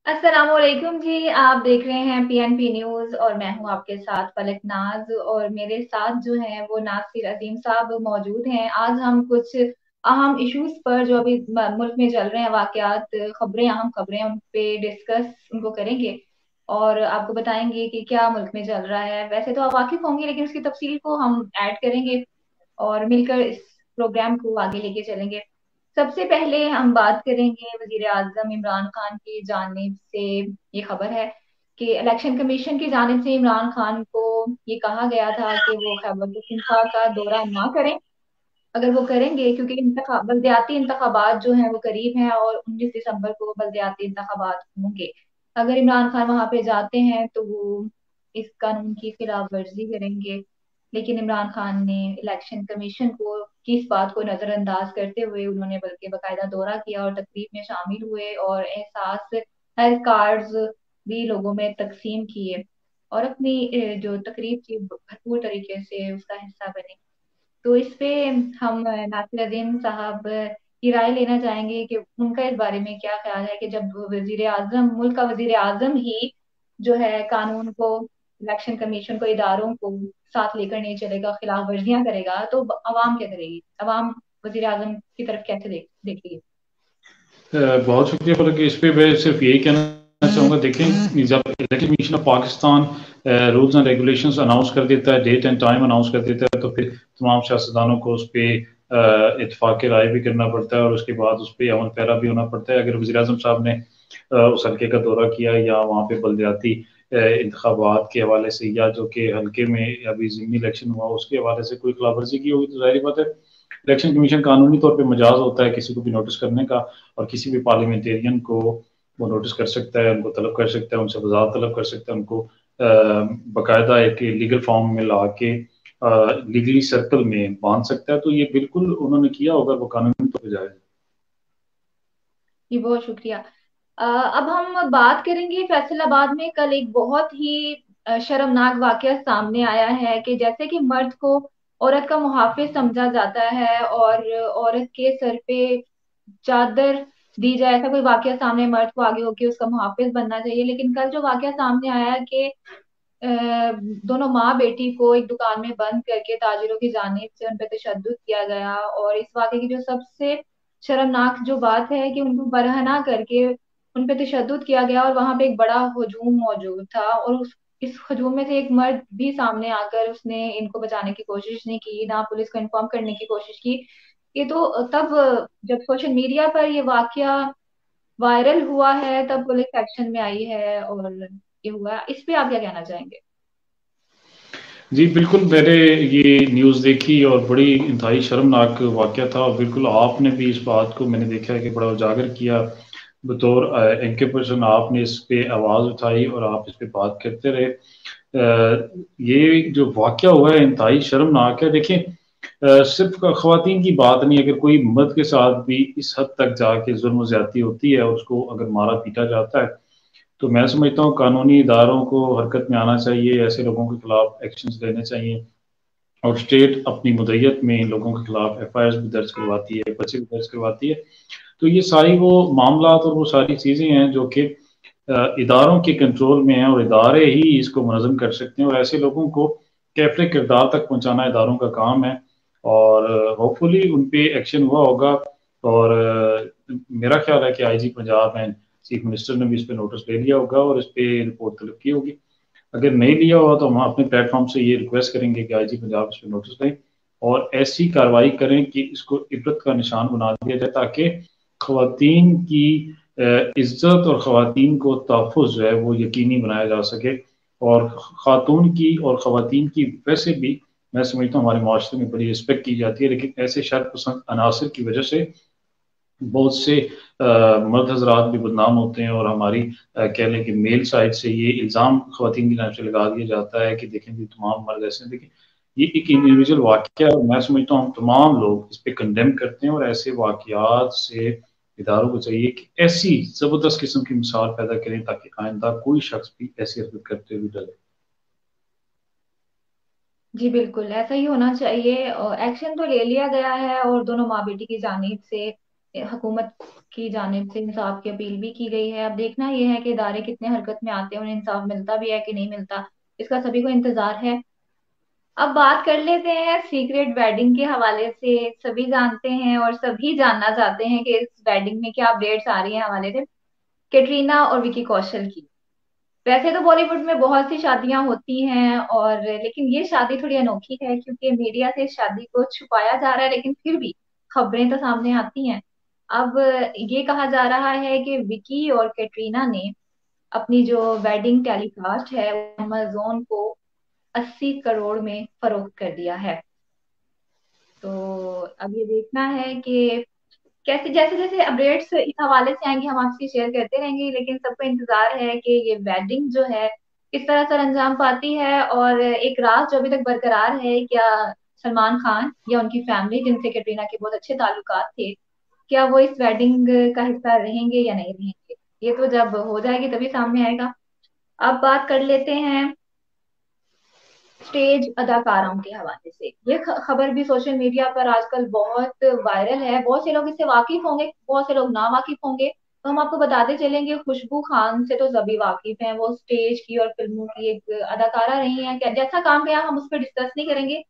अस्सलाम वालेकुम जी। आप देख रहे हैं पीएनपी न्यूज और मैं हूं आपके साथ फलक नाज। और मेरे साथ जो हैं वो नासिर अजीम साहब मौजूद हैं। आज हम कुछ अहम इश्यूज पर जो अभी मुल्क में चल रहे हैं, वाकयात, खबरें, अहम खबरें, उन पे डिस्कस उनको करेंगे और आपको बताएंगे कि क्या मुल्क में चल रहा है। वैसे तो आप वाकिफ होंगे, लेकिन उसकी तफसील को हम ऐड करेंगे और मिलकर इस प्रोग्राम को आगे लेके चलेंगे। सबसे पहले हम बात करेंगे वजीर आजम इमरान खान की जानिब से। ये खबर है कि इलेक्शन कमीशन की जानिब से इमरान खान को ये कहा गया था कि वो खैबर पख्तूनख्वा का दौरा ना करें। अगर वो करेंगे, क्योंकि बलदियाती इंतखाबात जो हैं वो करीब हैं और 19 दिसंबर को बलदियाती इंतखाबात होंगे। अगर इमरान खान वहां पे जाते हैं तो वो इस कानून की खिलाफ वर्जी करेंगे। लेकिन इमरान खान ने इलेक्शन कमीशन को की इस बात को नजरअंदाज करते हुए उन्होंने बल्कि बाकायदा दौरा किया और तकरीब में शामिल हुए और एहसास हेल्थ कार्ड्स भी लोगों में तकसीम किए और अपनी जो तकरीब थी भरपूर तरीके से उसका हिस्सा बने। तो इस पे हम नासिर अजीम साहब की राय लेना चाहेंगे कि उनका इस बारे में क्या ख्याल है कि जब वजीर आजम, मुल्क का वजीर आजम ही जो है कानून को, इलेक्शन कमीशन को, इदारों को साथ लेकर नहीं चलेगा, खिलाफ वर्जियां करेगा, तो अवाम क्या करेगी? अवाम वजीर आजम की तरफ कैसे देखेगी? बहुत शुक्रिया फलक। इस पे मैं सिर्फ यही कहना चाहूँगा, देखें जब election commission of Pakistan rules and regulations announce कर देता है, डेट एंड टाइम अनाउंस कर देता है, तो फिर तमाम सियासतदानों को उस पर इतफाक़ राय भी करना पड़ता है और उसके बाद उस पर अमल पैरा भी होना पड़ता है। अगर वज़ीर आज़म साहब ने उस हल्के का दौरा किया या वहाँ पे बलदियाती इंतखाबात के हवाले से या जो कि हल्के में अभी ज़िमनी इलेक्शन हुआ उसके हवाले से कोई खिलाफवर्जी की होगी, तो जाहिर बात है इलेक्शन कमीशन कानूनी तौर पे मजाज होता है किसी को भी नोटिस करने का, और किसी भी पार्लियामेंटेरियन को वो नोटिस कर सकता है, उनको तलब कर सकता है, उनसे वजाहत तलब कर सकता है, उनको बाकायदा एक लीगल फॉर्म में ला के लीगली सर्कल में बांध सकता है। तो ये बिल्कुल उन्होंने किया होगा, वो कानूनी तौर पर जायज है। जी बहुत शुक्रिया। अब हम बात करेंगे फैसलाबाद में कल एक बहुत ही शर्मनाक वाकया सामने आया है कि जैसे कि मर्द को औरत का मुहाफिज समझा जाता है और औरत के सर पे चादर दी जाए, ऐसा कोई वाकया सामने, मर्द को आगे होके उसका मुहाफिज बनना चाहिए। लेकिन कल जो वाकया सामने आया कि अ, दोनों माँ बेटी को एक दुकान में बंद करके ताजिरों की जानिब से उन पर तशद्दुद किया गया। और इस वाकये की जो सबसे शर्मनाक जो बात है कि उनको बरहना करके उन पे तशद्दुद किया गया और वहां पे एक बड़ा हजूम मौजूद था और इस हजूम में से एक मर्द भी सामने आकर उसने इनको बचाने की कोशिश नहीं की, ना पुलिस को इन्फॉर्म करने की कोशिश की। ये तो तब जब सोशल मीडिया पर ये वाकया वायरल हुआ है तब पुलिस एक्शन में आई है और ये हुआ। इस पे आप क्या कहना चाहेंगे? जी बिल्कुल, मैंने ये न्यूज़ देखी और बड़ी इंतहाई शर्मनाक वाक़या था, और बिल्कुल आपने भी इस बात को मैंने देखा है कि बड़ा उजागर किया। बतौर एंकर पर्सन आपने इस पे आवाज़ उठाई और आप इस पे बात करते रहे। ये जो वाक़या हुआ है इंतहाई शर्मनाक है। देखिए सिर्फ ख़वातीन की बात नहीं, अगर कोई मर्द के साथ भी इस हद तक जाके जुल्म ज़्यादती होती है और उसको अगर मारा पीटा जाता है, तो मैं समझता हूँ कानूनी इदारों को हरकत में आना चाहिए, ऐसे लोगों के खिलाफ एक्शंस लेने चाहिए। और स्टेट अपनी मुद्दत में इन लोगों के खिलाफ एफआईआर भी दर्ज करवाती है, पर्चे भी दर्ज करवाती है। तो ये सारी वो मामलात और वो सारी चीज़ें हैं जो कि इदारों के कंट्रोल में हैं और इदारे ही इसको मुनज़्ज़म कर सकते हैं, और ऐसे लोगों को कैफ़े किरदार तक पहुँचाना इदारों का काम है। और होपफुली उन पे एक्शन हुआ होगा। और मेरा ख्याल है कि IG Punjab and chief minister ने भी इस पे नोटिस ले लिया होगा और इस पे रिपोर्ट तलब की होगी। अगर नहीं लिया हुआ तो हम अपने प्लेटफॉर्म से ये रिक्वेस्ट करेंगे कि आईजी पंजाब इस पे नोटिस लें और ऐसी कार्रवाई करें कि इसको इबरत का निशान बना दिया जाए, ताकि खवातीन की इज्जत और खवातीन को तहफ़्फ़ुज़ जो है वो यकीनी बनाया जा सके। और खातून की और खवातीन की वैसे भी मैं समझता हूँ हमारे माशरे में बड़ी रिस्पेक्ट की जाती है, लेकिन ऐसे शर पसंद अनासर की वजह से बहुत से मर्द हजरात भी बदनाम होते हैं, और हमारी कह लें कि मेल साइड से ये इल्ज़ाम ख़वातीन की जानब से लगा दिया जाता है कि देखें भी तमाम मर्द ऐसे हैं। देखिए ये एक इंडिविजुअल वाक़या है और मैं समझता हूँ तमाम लोग इस पे कंडेम करते हैं, और ऐसे वाक़यात से इदारों को चाहिए कि ऐसी ज़बरदस्त किस्म की मिसाल पैदा करें ताकि आइंदा कोई शख्स भी ऐसी हरकत करते हुए डरे। जी बिल्कुल ऐसा ही होना चाहिए और एक्शन तो ले लिया गया है और दोनों माँ बेटी की जानिब से हुकूमत की जानिब से इंसाफ की अपील भी की गई है। अब देखना यह है कि इदारे कितने हरकत में आते हैं, उन्हें इंसाफ मिलता भी है कि नहीं मिलता, इसका सभी को इंतजार है। अब बात कर लेते हैं सीक्रेट वेडिंग के हवाले से। सभी जानते हैं और सभी जानना चाहते हैं कि इस वेडिंग में क्या अपडेट्स आ रही हैं हवाले से कैटरीना और विकी कौशल की। वैसे तो बॉलीवुड में बहुत सी शादियां होती हैं, और लेकिन ये शादी थोड़ी अनोखी है क्योंकि मीडिया से इस शादी को छुपाया जा रहा है, लेकिन फिर भी खबरें तो सामने आती हैं। अब ये कहा जा रहा है कि विकी और कैटरीना ने अपनी जो वेडिंग टेलीकास्ट है अमेजोन को 80 करोड़ में फरोख्त कर दिया है। तो अब ये देखना है कि कैसे, जैसे जैसे अपडेट्स इस हवाले से आएंगे हम आपसे शेयर करते रहेंगे, लेकिन सबको इंतजार है कि ये वेडिंग जो है किस तरह सर अंजाम पाती है। और एक राज जो अभी तक बरकरार है, क्या सलमान खान या उनकी फैमिली जिनसे कैटरीना के बहुत अच्छे ताल्लुकात थे, क्या वो इस वेडिंग का हिस्सा रहेंगे या नहीं रहेंगे, ये तो जब हो जाएगी तभी सामने आएगा। अब बात कर लेते हैं स्टेज अदाकाराओं के हवाले से। ये खबर भी सोशल मीडिया पर आजकल बहुत वायरल है, बहुत से लोग इससे वाकिफ होंगे, बहुत से लोग ना वाकिफ होंगे। तो हम आपको बताते चलेंगे, खुशबू खान से तो सभी वाकिफ हैं, वो स्टेज की और फिल्मों की एक अदाकारा रही हैं। क्या जैसा काम किया हम उस पर डिस्कस नहीं करेंगे,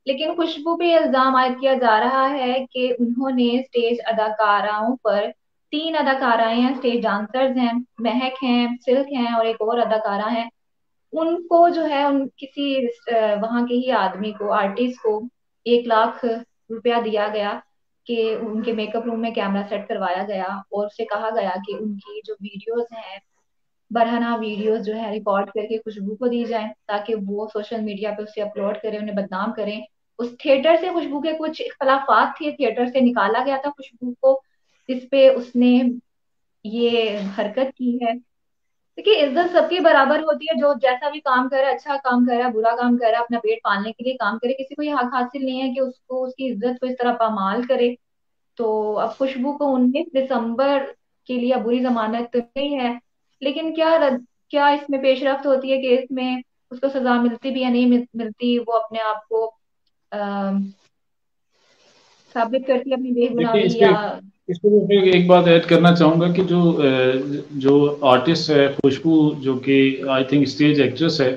लेकिन खुशबू पे इल्जाम आयद किया जा रहा है कि उन्होंने स्टेज अदाकाराओं पर, 3 अदाकाराएं हैं, स्टेज डांसर्स हैं, महक हैं, सिल्क हैं और एक और अदाकारा है, उनको जो है उन किसी वहां के ही आदमी को, आर्टिस्ट को 1 लाख रुपया दिया गया कि उनके मेकअप रूम में कैमरा सेट करवाया गया और उससे कहा गया कि उनकी जो वीडियोस हैं, बरहना वीडियोस जो है रिकॉर्ड करके खुशबू को दी जाए ताकि वो सोशल मीडिया पे उसे अपलोड करें, उन्हें बदनाम करें। उस थिएटर से खुशबू के कुछ इख्तलाफात थे, थिएटर से निकाला गया था खुशबू को, जिसपे उसने ये हरकत की है। देखिए, इज्जत सबकी बराबर होती है, जो जैसा भी काम करे, अच्छा काम करे, बुरा काम करे, अपना पेट पालने के लिए काम करे, किसी को ये हक हासिल नहीं है कि उसको उसकी इज्जत को इस तरह पामाल करे। तो अब खुशबू को 19 दिसंबर के लिए अब बुरी जमानत तो नहीं है, लेकिन क्या इसमें पेशरफ्त होती है केस में, उसको सजा मिलती भी या नहीं मिलती, वो अपने आप को अ, साबित करती है अपनी देखिए, बेगुनाही इस पे या। इस पे मैं एक बात ऐड करना चाहूँगा कि जो आर्टिस्ट है खुशबू, जो कि आई थिंक स्टेज एक्ट्रेस है,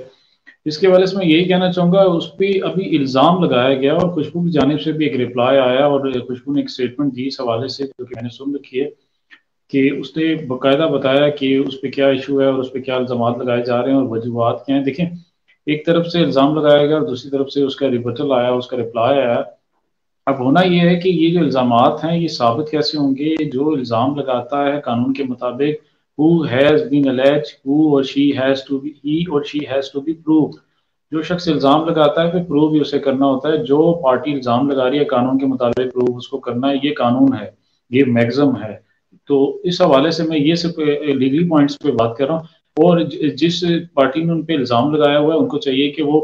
इसके बारे में मैं यही कहना चाहूँगा, उस पर अभी इल्ज़ाम लगाया गया और खुशबू की जानिब से भी एक रिप्लाई आया और खुशबू ने एक स्टेटमेंट दी इस हवाले से, जो कि मैंने सुन रखी है, कि उसने बाकायदा बताया कि उस पर क्या इशू है और उस पर क्या इल्ज़ाम लगाए जा रहे हैं और वजूहत क्या हैं। देखें, एक तरफ से इल्ज़ाम लगाया गया और दूसरी तरफ से उसका रिबटल आया, उसका रिप्लाई आया। अब होना ये है कि ये जो इल्ज़ामात हैं ये साबित कैसे होंगे? जो इल्ज़ाम लगाता है कानून के मुताबिक, who has been alleged, who और she has to be, he और she has to be prove. जो शख्स इल्ज़ाम लगाता है फिर प्रूव भी उसे करना होता है। जो पार्टी इल्ज़ाम लगा रही है कानून के मुताबिक प्रूव उसको करना है, ये कानून है, ये मैग्ज़म है। तो इस हवाले से मैं ये सिर्फ लीगली पॉइंट्स पे बात कर रहा हूँ। और जिस पार्टी ने उन पे इल्ज़ाम लगाया हुआ है उनको चाहिए कि वो,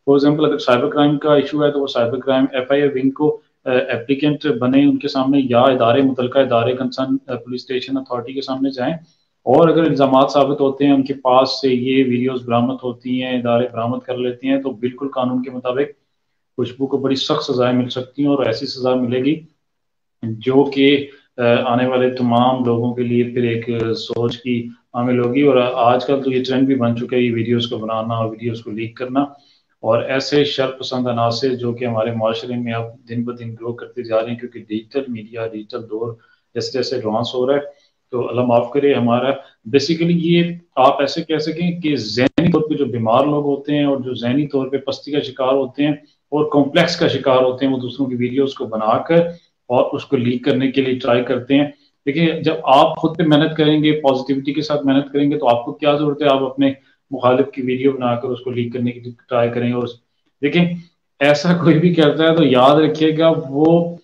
फॉर एग्जाम्पल, अगर साइबर क्राइम का इशू है तो वो साइबर क्राइम FIA विंग को एप्लीकेंट बने उनके सामने, या इदारे, मुतलका इदारे, कंसर्न पुलिस स्टेशन अथॉरिटी के सामने जाएं। और अगर इल्ज़ामात साबित होते हैं, उनके पास से ये वीडियोस बरामद होती हैं, इदारे बरामद कर लेते हैं, तो बिल्कुल कानून के मुताबिक खुशबू को बड़ी सख्त सजाएं मिल सकती हैं और ऐसी सजा मिलेगी जो कि आने वाले तमाम लोगों के लिए फिर एक सोच की हामिल होगी। और आजकल तो ये ट्रेंड भी बन चुका है, ये वीडियोस को बनाना और वीडियोस को लीक करना। और ऐसे शर पसंद अनासर जो कि हमारे माशरे में अब दिन ब दिन ग्रो करते जा रहे हैं, क्योंकि डिजिटल मीडिया, डिजिटल दौर जैसे जैसे एडवांस हो रहा है, तो अल्लाह माफ़ करे हमारा, बेसिकली ये आप ऐसे कह सकें कि जहनी तौर पे जो बीमार लोग होते हैं और जो जहनी तौर पे पस्ती का शिकार होते हैं और कॉम्प्लेक्स का शिकार होते हैं, वो दूसरों की वीडियोस को बनाकर और उसको लीक करने के लिए ट्राई करते हैं। देखिए, जब आप खुद पे मेहनत करेंगे, पॉजिटिविटी के साथ मेहनत करेंगे, तो आपको क्या जरूरत है आप अपने मुखालिफ की वीडियो बनाकर उसको लीक करने की ट्राई करेंगे। और देखिए, ऐसा कोई भी करता है तो याद रखिएगा वो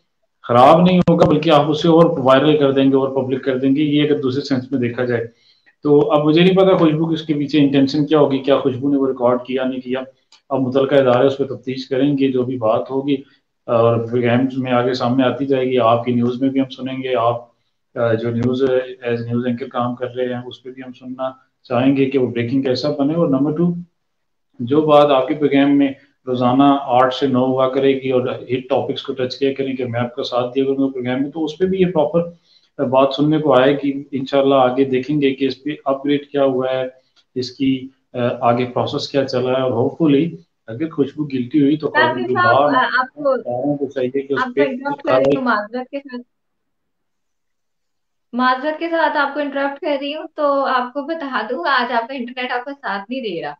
खराब नहीं होगा, बल्कि आप उसे और वायरल कर देंगे और पब्लिक कर देंगे, ये अगर दूसरे सेंस में देखा जाए। तो अब मुझे नहीं पता खुशबू की उसके पीछे इंटेंशन क्या होगी, क्या खुशबू ने वो रिकॉर्ड किया नहीं किया। अब मुतलका इदारे उस पर तफ्तीश करेंगे, जो भी बात होगी और प्रोग्राम्स में आगे सामने आती जाएगी, आपकी न्यूज़ में भी हम सुनेंगे। आप जो न्यूज़ एज न्यूज़ एंकर काम कर रहे हैं उस पर भी हम सुनना चाहेंगे कि वो ब्रेकिंग कैसा बने। और नंबर 2, जो बात आपके प्रोग्राम में रोजाना 8 से 9 हुआ करेगी और हिट टॉपिक्स को टच किया करेंगे, मैं आपका साथ दिया करूँगा प्रोग्राम में, तो उस पर भी ये प्रॉपर बात सुनने को आए कि इंशाल्लाह आगे देखेंगे कि इस पे अपग्रेड क्या हुआ है, इसकी आगे प्रोसेस क्या चला है, और होपफुली अगर खुशबू गिल्टी हुई तो नासिर अकॉर्डिंग टू लॉ साहब, आपको को चाहिए कि उस आपको पर इंटरप्ट कर रही कार्रवाई। हूँ, माजरत के साथ आपको इंटरप्ट कर रही हूँ। तो आपको बता दूं, आज आपका इंटरनेट आपका साथ नहीं दे रहा।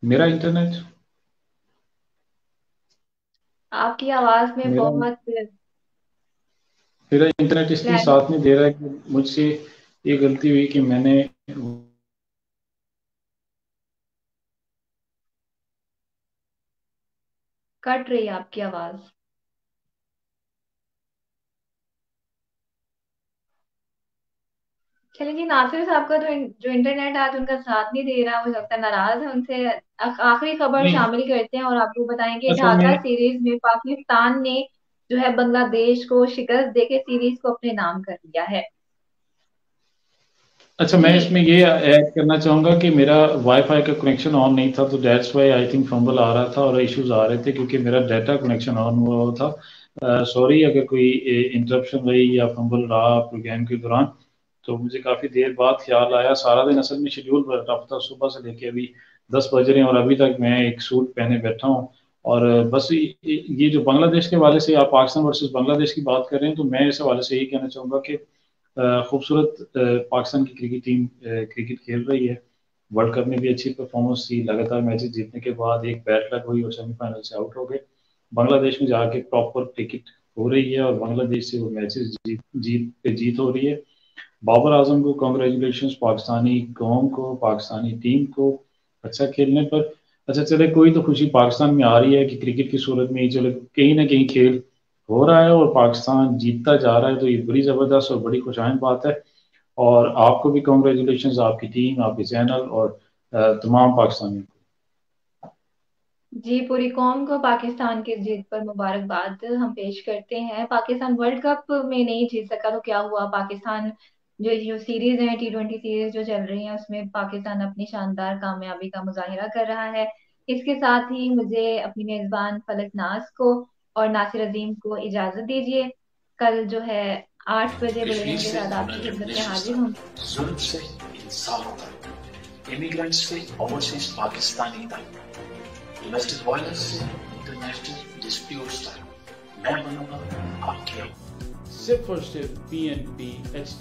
मेरा इंटरनेट आपकी आवाज में मेरा बहुत मेरा इंटरनेट इसलिए क्लैरिटी साथ नहीं दे रहा है कि मुझसे ये गलती हुई कि मैंने कट रही है आपकी आवाज। चलिए जी, नासिर साहब का जो इंटरनेट आज उनका साथ नहीं दे रहा, हो सकता है नाराज है उनसे। आखिरी खबर नहीं। शामिल करते हैं और आपको बताएंगे, अच्छा मैं ढाका सीरीज में पाकिस्तान ने जो है बांग्लादेश को शिकस्त देके सीरीज को अपने नाम कर लिया है। अच्छा जी मैं इसमें ये ऐड करना चाहूँगा कि मेरा वाईफाई का कनेक्शन ऑन नहीं था, तो that's why I think fumble आ रहा था और इश्यूज आ रहे थे, क्योंकि मेरा डाटा कनेक्शन ऑन हुआ हुआ था। सॉरी अगर कोई इंटरप्शन रही या फंबल रहा प्रोग्राम के दौरान। तो मुझे काफ़ी देर बाद ख्याल आया, सारा दिन असल में शेड्यूल रफ था, सुबह से लेके अभी 10 बज रहे हैं और अभी तक मैं एक सूट पहने बैठा हूँ। और बस ये जो बांग्लादेश के हवाले से आप पाकिस्तान वर्सेस बांग्लादेश की बात कर रहे हैं, तो मैं इस हवाले से यही कहना चाहूँगा कि खूबसूरत पाकिस्तान की क्रिकेट टीम क्रिकेट खेल रही है। वर्ल्ड कप में भी अच्छी परफॉर्मेंस थी, लगातार मैचेस जीतने के बाद एक बैड लक हुई और सेमीफाइनल से आउट हो गए। बांग्लादेश में जाके प्रॉपर क्रिकेट हो रही है और बांग्लादेश से वो मैचेस जीत हो रही है। बाबर आजम को कॉन्ग्रेचुलेशन, पाकिस्तानी कौम को, पाकिस्तानी टीम को अच्छा खेलने पर। अच्छा चले, कोई तो खुशी पाकिस्तान में आ रही है कि क्रिकेट की सूरत में ही चलो कहीं ना कहीं खेल हो रहा है और पाकिस्तान जीतता जा रहा है, तो ये बड़ी ज़बरदस्त और बड़ी खुशाइन बात है। और आपको भी कॉन्ग्रेचुलेशन, आपकी टीम, आपके चैनल और तमाम पाकिस्तानियों को। जी, पूरी कौम को पाकिस्तान की जीत पर मुबारकबाद हम पेश करते हैं। पाकिस्तान वर्ल्ड कप में नहीं जीत सका तो क्या हुआ, पाकिस्तान जो जो सीरीज है, T20 सीरीज जो चल रही है, उसमें पाकिस्तान अपनी शानदार कामयाबी का मुजाहिरा कर रहा है। इसके साथ ही मुझे अपनी मेजबान फलक नाज को और नासिर अजीम को इजाजत दीजिए। कल जो है 8 बजे कश्मीर बुलेटिन के से साथ आपकी खिदमत में नेशंस हाजिर हूँ। तक, जुल्म से इंसाफ तक, इमिग्रेंट्स से ओवरसीज पाकिस्तानी तक, डोमेस्टिक वायलेंस से इंटरनेशनल डिस्प्यूट्स तक, मैं बनूंगा आपके सिर्फ और सिर्फ PNP HD